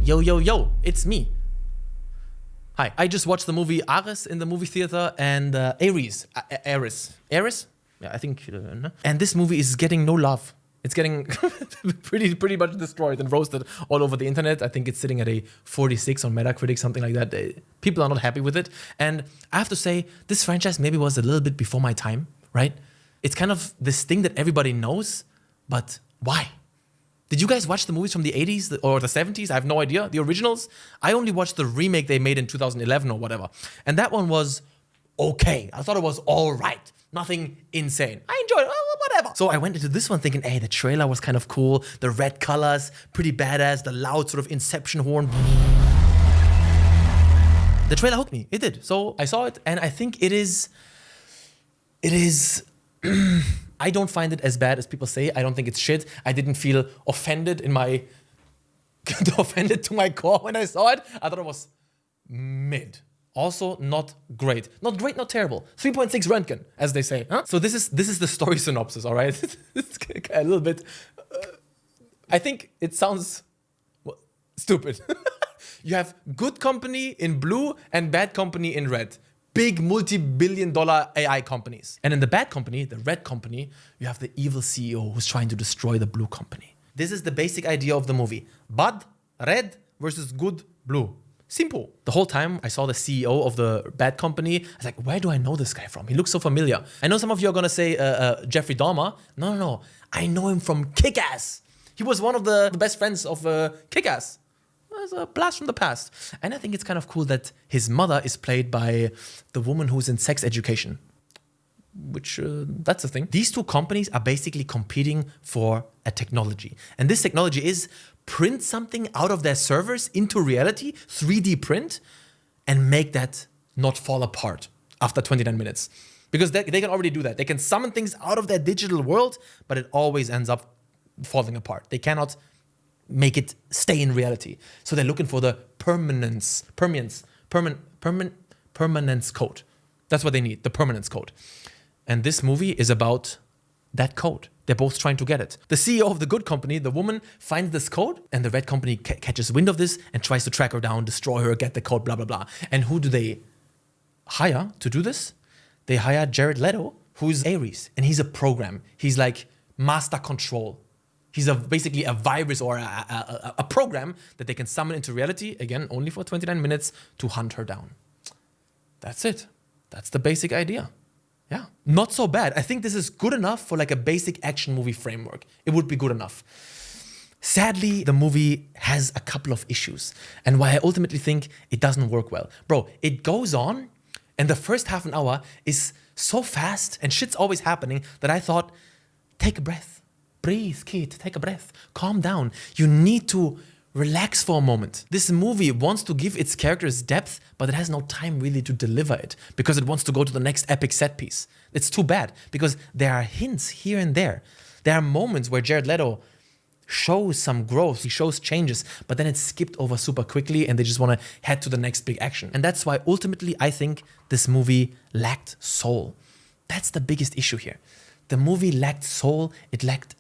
Yo, yo, yo, it's me. Hi, I just watched the movie Ares in the movie theater and Ares. Yeah, I think. And this movie is getting no love. It's getting pretty much destroyed and roasted all over the internet. I think it's sitting at a 46 on Metacritic, something like that. People are not happy with it. And I have to say, this franchise maybe was a little bit before my time, right? It's kind of this thing that everybody knows, but why? Did you guys watch the movies from the 80s or the 70s? I have no idea. The originals? I only watched the remake they made in 2011 or whatever. And that one was okay. I thought it was all right. Nothing insane. I enjoyed it. Whatever. So I went into this one thinking, hey, the trailer was kind of cool. The red colors, pretty badass. The loud sort of Inception horn. The trailer hooked me. It did. So I saw it and I think it is... I don't find it as bad as people say. I don't think it's shit. I didn't feel offended to my core when I saw it. I thought it was mid. Also not great. Not great, not terrible. 3.6 Röntgen, as they say. Huh? So this is the story synopsis, all right? It's a little bit... I think it sounds stupid. You have good company in blue and bad company in red. Big multi-billion-dollar AI companies. And in the bad company, the red company, you have the evil CEO who's trying to destroy the blue company. This is the basic idea of the movie. Bad, red versus good, blue. Simple. The whole time I saw the CEO of the bad company, I was like, where do I know this guy from? He looks so familiar. I know some of you are gonna say Jeffrey Dahmer. No. I know him from Kick-Ass. He was one of the best friends of Kick-Ass. It's a blast from the past. And I think it's kind of cool that his mother is played by the woman who's in sex education. Which, that's the thing. These two companies are basically competing for a technology. And this technology is print something out of their servers into reality, 3D print, and make that not fall apart after 29 minutes. Because they can already do that. They can summon things out of their digital world, but it always ends up falling apart. They cannot make it stay in reality. So they're looking for the permanence code. That's what they need, the permanence code. And this movie is about that code. They're both trying to get it. The CEO of the good company, the woman, finds this code, and the red company catches wind of this and tries to track her down, destroy her, get the code, blah, blah, blah. And who do they hire to do this? They hire Jared Leto, who's Ares, and he's a program. He's like master control. He's basically a virus or a program that they can summon into reality, again, only for 29 minutes, to hunt her down. That's it. That's the basic idea. Yeah, not so bad. I think this is good enough for like a basic action movie framework. It would be good enough. Sadly, the movie has a couple of issues, and why I ultimately think it doesn't work well. Bro, it goes on, and the first half an hour is so fast, and shit's always happening, that I thought, take a breath. Breathe, kid, take a breath, calm down. You need to relax for a moment. This movie wants to give its characters depth, but it has no time really to deliver it because it wants to go to the next epic set piece. It's too bad because there are hints here and there. There are moments where Jared Leto shows some growth, he shows changes, but then it's skipped over super quickly and they just want to head to the next big action. And that's why ultimately I think this movie lacked soul. That's the biggest issue here. The movie lacked soul, it lacked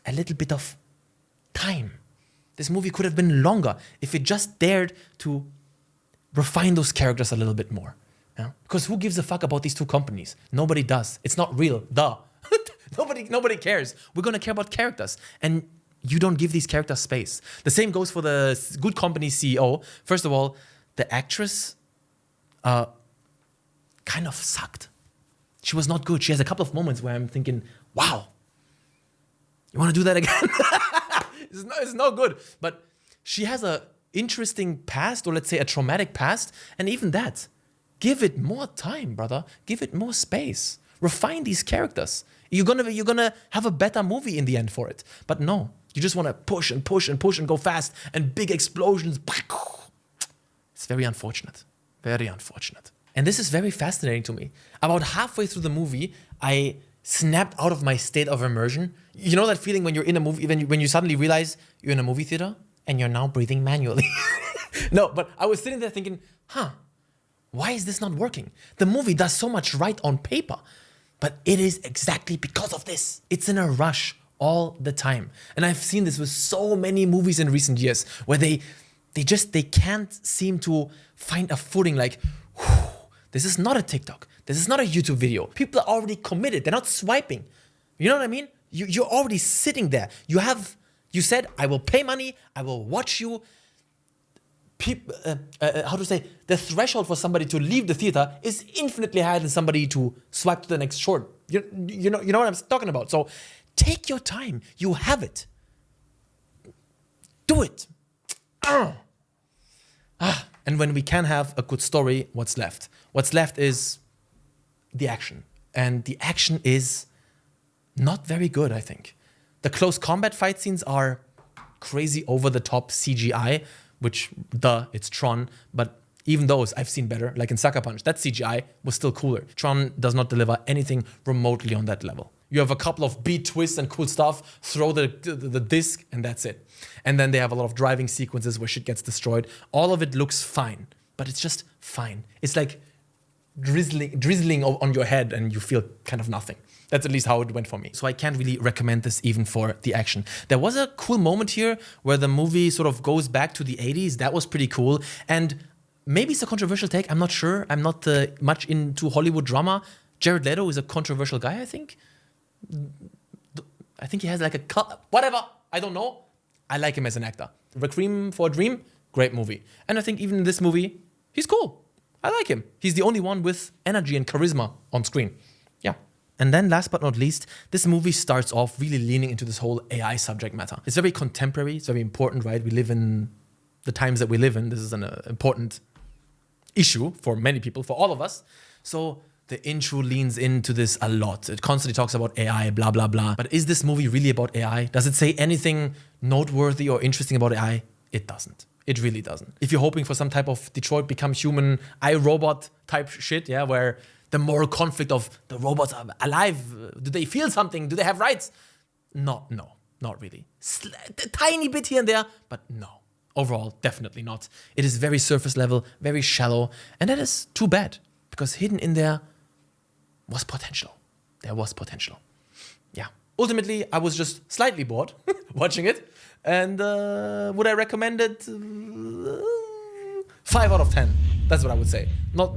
a little bit of time. This movie could have been longer if it just dared to refine those characters a little bit more. Yeah? Because who gives a fuck about these two companies? Nobody does. It's not real. Duh. Nobody cares. We're gonna care about characters. And you don't give these characters space. The same goes for the good company CEO. First of all, the actress kind of sucked. She was not good. She has a couple of moments where I'm thinking, wow, you want to do that again? It's no good. But she has a interesting past, or let's say a traumatic past, and even that, give it more time, brother. Give it more space. Refine these characters. You're gonna have a better movie in the end for it. But no, you just want to push and push and push and go fast and big explosions. It's very unfortunate. Very unfortunate. And this is very fascinating to me. About halfway through the movie, I snapped out of my state of immersion. You know that feeling when you're in a movie, when you suddenly realize you're in a movie theater and you're now breathing manually. No, but I was sitting there thinking, why is this not working? The movie does so much right on paper, but it is exactly because of this. It's in a rush all the time. And I've seen this with so many movies in recent years where they can't seem to find a footing like, this is not a TikTok. This is not a YouTube video. People are already committed. They're not swiping. You know what I mean? You're already sitting there. You said, I will pay money. I will watch you. The threshold for somebody to leave the theater is infinitely higher than somebody to swipe to the next short. You know what I'm talking about. So take your time. You have it. Do it. And when we can have a good story, what's left? What's left is the action. And the action is not very good, I think. The close combat fight scenes are crazy over-the-top CGI, which, it's Tron, but even those I've seen better, like in Sucker Punch, that CGI was still cooler. Tron does not deliver anything remotely on that level. You have a couple of beat twists and cool stuff, throw the disc, and that's it. And then they have a lot of driving sequences where shit gets destroyed. All of it looks fine, but it's just fine. It's like drizzling on your head and you feel kind of nothing. That's at least how it went for me. So I can't really recommend this even for the action. There was a cool moment here where the movie sort of goes back to the 80s. That was pretty cool. And maybe it's a controversial take. I'm not sure. I'm not much into Hollywood drama. Jared Leto is a controversial guy, I think. I think he has like whatever. I don't know. I like him as an actor. Requiem for a Dream, great movie. And I think even in this movie, he's cool. I like him. He's the only one with energy and charisma on screen. Yeah. And then last but not least, this movie starts off really leaning into this whole AI subject matter. It's very contemporary. It's very important, right? We live in the times that we live in. This is an important issue for many people, for all of us. So the intro leans into this a lot. It constantly talks about AI, blah, blah, blah. But is this movie really about AI? Does it say anything noteworthy or interesting about AI? It doesn't. It really doesn't. If you're hoping for some type of Detroit Become Human, iRobot type shit, yeah, where the moral conflict of the robots are alive, do they feel something? Do they have rights? No, not really. A tiny bit here and there, but no. Overall, definitely not. It is very surface level, very shallow, and that is too bad, because hidden in there was potential. There was potential. Yeah. Ultimately, I was just slightly bored watching it. And would I recommend it? 5 out of 10. That's what I would say. Not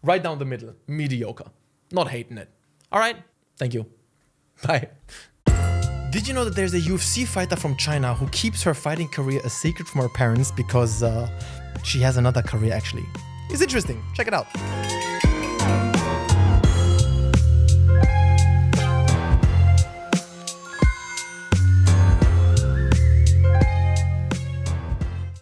right down the middle. Mediocre. Not hating it. All right. Thank you. Bye. Did you know that there's a UFC fighter from China who keeps her fighting career a secret from her parents because she has another career, actually? It's interesting. Check it out.